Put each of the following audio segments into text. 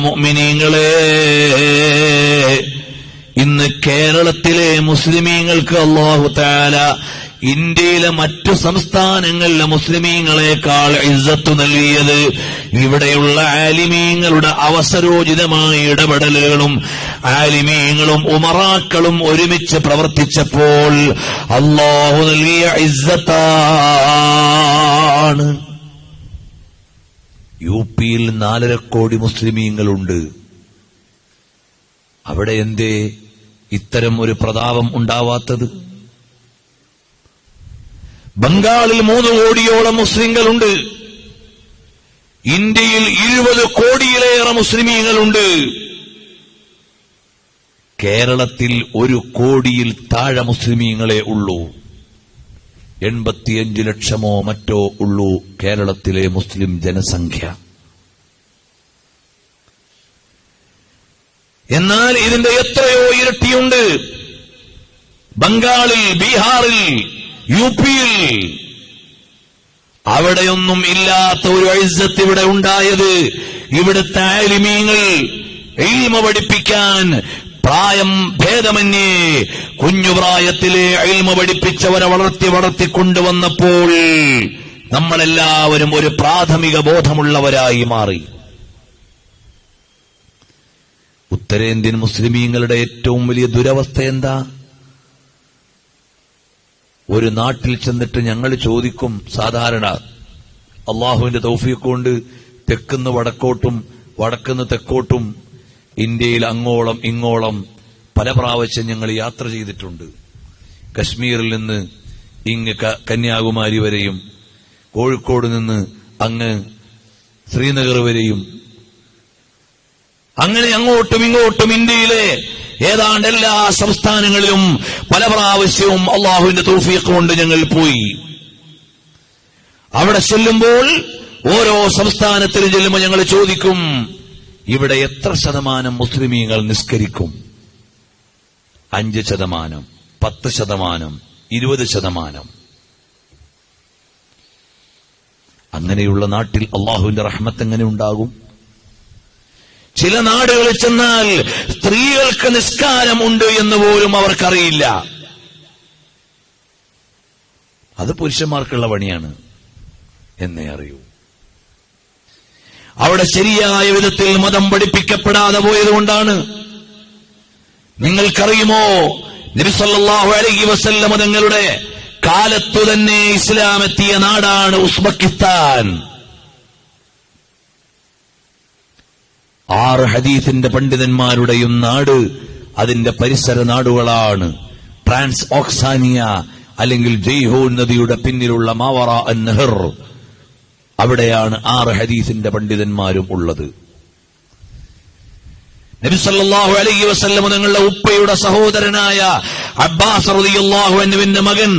മുഅ്മിനീങ്ങളെ, ഇന്ന് കേരളത്തിലെ മുസ്ലിമീങ്ങൾക്ക് അല്ലാഹു തആല ഇന്ത്യയിലെ മറ്റു സംസ്ഥാനങ്ങളിലെ മുസ്ലിമീങ്ങളെക്കാൾ ഇസ്സത്ത് നൽകിയത് ഇവിടെയുള്ള ആലിമീങ്ങളുടെ അവസരോചിതമായ ഇടപെടലുകളും ആലിമീങ്ങളും ഉമറാക്കളും ഒരുമിച്ച് പ്രവർത്തിച്ചപ്പോൾ അല്ലാഹു നൽകിയ ഇസ്സത്താണ്. യുപിയിൽ 4.5 കോടി മുസ്ലിമീങ്ങളുണ്ട്. അവിടെ എന്തേ ഇത്തരം ഒരു പ്രതാപം ഉണ്ടാവാത്തത്? ബംഗാളിൽ 3 കോടിയോളം മുസ്ലിങ്ങളുണ്ട്. ഇന്ത്യയിൽ 20 കോടിയിലേറെ മുസ്ലിമീങ്ങളുണ്ട്. കേരളത്തിൽ 1 കോടിയിൽ താഴെ മുസ്ലിമീങ്ങളെ ഉള്ളൂ. 85 ലക്ഷമോ മറ്റോ ഉള്ളൂ കേരളത്തിലെ മുസ്ലിം ജനസംഖ്യ. എന്നാൽ ഇതിന്റെ എത്രയോ ഇരട്ടിയുണ്ട് ബംഗാളിൽ, ബീഹാറിൽ, യുപിയിൽ. അവിടെയൊന്നും ഇല്ലാത്ത ഒരു ഇസ്സത്ത് ഇവിടെ ഉണ്ടായത് ഇവിടുത്തെ ആലിമീങ്ങൾ ഇൽമ പഠിപ്പിക്കാൻ പ്രായം ഭേദമന്യേ കുഞ്ഞുപ്രായത്തിലെ ഇൽമ പഠിപ്പിച്ചവരെ വളർത്തിക്കൊണ്ടുവന്നപ്പോൾ നമ്മളെല്ലാവരും ഒരു പ്രാഥമിക ബോധമുള്ളവരായി മാറി. ഉത്തരേന്ത്യൻ മുസ്ലിമീങ്ങളുടെ ഏറ്റവും വലിയ ദുരവസ്ഥ എന്താ? ഒരു നാട്ടിൽ ചെന്നിട്ട് ഞങ്ങൾ ചോദിക്കും, സാധാരണ അള്ളാഹുവിന്റെ തൗഫീഖ് കൊണ്ട് തെക്കുന്ന് വടക്കോട്ടും വടക്കുന്ന് തെക്കോട്ടും ഇന്ത്യയിൽ അങ്ങോളം ഇങ്ങോളം പല പ്രാവശ്യം ഞങ്ങൾ യാത്ര ചെയ്തിട്ടുണ്ട്. കശ്മീരിൽ നിന്ന് ഇങ്ങ് കന്യാകുമാരി വരെയും, കോഴിക്കോട് നിന്ന് അങ്ങ് ശ്രീനഗർ വരെയും, അങ്ങനെ അങ്ങോട്ടും ഇങ്ങോട്ടും ഇന്ത്യയിലെ ഏതാണ്ട് എല്ലാ സംസ്ഥാനങ്ങളിലും പല പ്രാവശ്യവും അള്ളാഹുവിന്റെ തൗഫീഖ് കൊണ്ട് ഞങ്ങൾ പോയി. അവിടെ ചെല്ലുമ്പോൾ ഓരോ സംസ്ഥാനത്തിലും ചെല്ലുമ്പോൾ ഞങ്ങൾ ചോദിക്കും, ഇവിടെ എത്ര ശതമാനം മുസ്ലിമീങ്ങൾ നിസ്കരിക്കും? 5%, 10%, 20%. അങ്ങനെയുള്ള നാട്ടിൽ അള്ളാഹുവിന്റെ റഹ്മത്ത് എങ്ങനെ ഉണ്ടാകും? ചില നാടുകളിൽ ചെന്നാൽ സ്ത്രീകൾക്ക് നിസ്കാരമുണ്ട് എന്ന് പോലും അവർക്കറിയില്ല. അത് പുരുഷന്മാർക്കുള്ള പണിയാണ് എന്നേ അറിയൂ. അവിടെ ശരിയായ വിധത്തിൽ മതം പഠിപ്പിക്കപ്പെടാതെ പോയതുകൊണ്ടാണ്. നിങ്ങൾക്കറിയുമോ, നബി സല്ലല്ലാഹു അലൈഹി വസല്ലം തങ്ങളുടെ കാലത്തു തന്നെ ഇസ്ലാം എത്തിയ നാടാണ് ഉസ്ബെക്കിസ്ഥാൻ. 6 ഹദീസിന്റെ പണ്ഡിതന്മാരുടെയും നാട് അതിന്റെ പരിസര നാടുകളാണ്. ട്രാൻസ് ഓക്സാനിയ അല്ലെങ്കിൽ ജയ്ഹൂൻ നദിയുടെ പിന്നിലുള്ള മാവറ അൻ-നഹർ, അവിടെയാണ് 6 ഹദീസിന്റെ പണ്ഡിതന്മാരും ഉള്ളത്. നബി സല്ലല്ലാഹു അലൈഹി വസല്ലം തങ്ങളുടെ ഉപ്പയുടെ സഹോദരനായ അബ്ബാസ് റളിയല്ലാഹു അൻഹുവിന്റെ മകൻ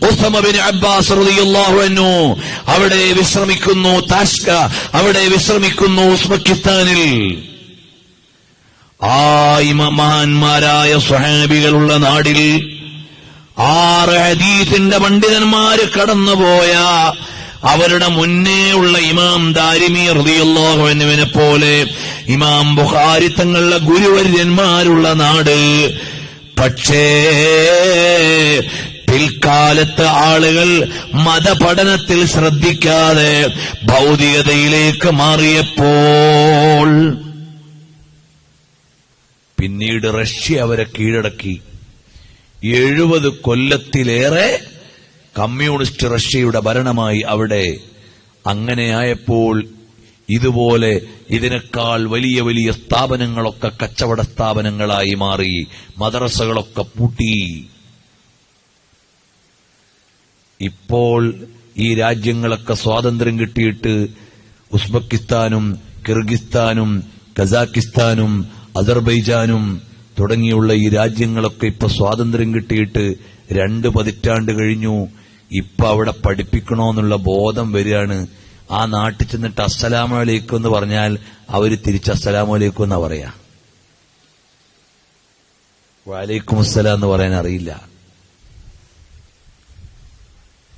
ഉസമ ബിൻ അബ്ബാസ് റളിയല്ലാഹു അൻഹു അവിടെ വിശ്രമിക്കുന്നു. താഷ്ക അവിടെ വിശ്രമിക്കുന്നു ഉസ്ബെക്കിസ്ഥാനിൽ. ആ മഹാന്മാരായ സ്വഹാബികളുള്ള നാടിൽ 6 ഹദീസിന്റെ പണ്ഡിതന്മാര് കടന്നുപോയ അവരുടെ മുന്നേ ഉള്ള ഇമാം ദാരിമി റളിയല്ലാഹു അൻഹുവിനെ പോലെ ഇമാം ബുഖാരി തങ്ങളുടെ ഗുരുവര്യന്മാരുള്ള നാട്. പക്ഷേ പിൽക്കാലത്ത് ആളുകൾ മതപഠനത്തിൽ ശ്രദ്ധിക്കാതെ ഭൗതികതയിലേക്ക് മാറിയപ്പോൾ പിന്നീട് റഷ്യ അവരെ കീഴടക്കി. 70 കൊല്ലത്തിലേറെ കമ്മ്യൂണിസ്റ്റ് റഷ്യയുടെ ഭരണമായി അവിടെ. അങ്ങനെയായപ്പോൾ ഇതുപോലെ ഇതിനേക്കാൾ വലിയ വലിയ സ്ഥാപനങ്ങളൊക്കെ കച്ചവട സ്ഥാപനങ്ങളായി മാറി. മദ്രസകളൊക്കെ പൂട്ടി. ഇപ്പോൾ ഈ രാജ്യങ്ങളൊക്കെ സ്വാതന്ത്ര്യം കിട്ടിയിട്ട് ഉസ്ബെക്കിസ്ഥാനും കിർഗിസ്ഥാനും കസാക്കിസ്ഥാനും അസർബൈജാനും തുടങ്ങിയുള്ള ഈ രാജ്യങ്ങളൊക്കെ ഇപ്പൊ സ്വാതന്ത്ര്യം കിട്ടിയിട്ട് 2 പതിറ്റാണ്ട് കഴിഞ്ഞു. ഇപ്പൊ അവിടെ പഠിപ്പിക്കണോന്നുള്ള ബോധം വരികയാണ്. ആ നാട്ടിൽ ചെന്നിട്ട് അസ്സലാമു അലൈക്കും എന്ന് പറഞ്ഞാൽ അവര് തിരിച്ച് അസ്സലാമു അലൈക്കും എന്നാ പറയാ. വഅലൈക്കും അസ്സലാം എന്ന് പറയാൻ അറിയില്ല.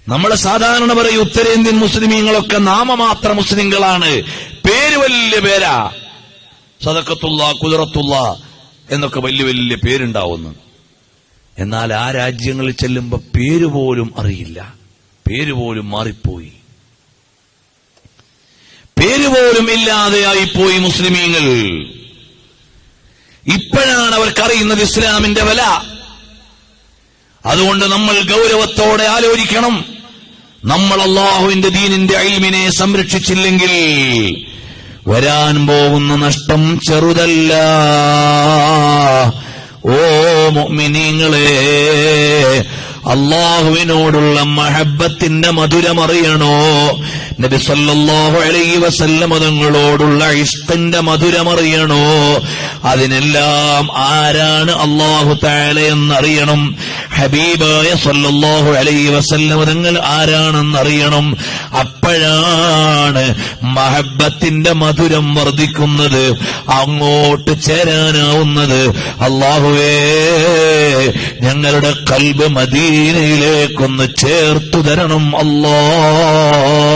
നമ്മൾ സാധാരണ പറയും ഉത്തരേന്ത്യൻ മുസ്ലിമീങ്ങളൊക്കെ നാമമാത്ര മുസ്ലിങ്ങളാണ്, പേര് വലിയ പേരാ. സദഖത്തുള്ള, ഖുദ്റത്തുള്ള എന്നൊക്കെ വലിയ വലിയ പേരുണ്ടാവുന്നു. എന്നാൽ ആ രാജ്യങ്ങളിൽ ചെല്ലുമ്പോ പേരുപോലും അറിയില്ല, പേരുപോലും മാറിപ്പോയി, പേരുപോലും ഇല്ലാതെയായിപ്പോയി മുസ്ലിമീങ്ങൾ. ഇപ്പോഴാണ് അവർക്കറിയുന്നത് ഇസ്ലാമിന്റെ വില. അതുകൊണ്ട് നമ്മൾ ഗൗരവത്തോടെ ആലോചിക്കണം. നമ്മൾ അല്ലാഹുവിന്റെ ദീനിന്റെ ഇൽമിനെ സംരക്ഷിച്ചില്ലെങ്കിൽ വരാൻ പോകുന്ന നഷ്ടം ചെറുതല്ല. ഓ മുഅ്മിനീങ്ങളെ, അല്ലാഹുവിനോടുള്ള മഹബ്ബത്തിന്റെ മധുരമറിയണോ? നബി സല്ലല്ലാഹു അലൈഹി വസല്ലം തങ്ങളോടുള്ള ഇഷ്കിന്റെ മധുരമറിയണോ? അതിനെല്ലാം ആരാണ് അല്ലാഹു തആല എന്നറിയണം. ഹബീബായ സല്ലല്ലാഹു അലൈഹി വസല്ലം തങ്ങൾ ആരാണെന്നറിയണം. അപ്പോഴാണ് മഹബ്ബത്തിന്റെ മധുരം വർദ്ധിക്കുന്നത്, അങ്ങോട്ട് ചേരാനാവുന്നത്. അല്ലാഹുവേ, ഞങ്ങളുടെ ഖൽബ് മദീനയിലേക്കൊന്ന് ചേർത്തു തരണം അല്ലാഹ്.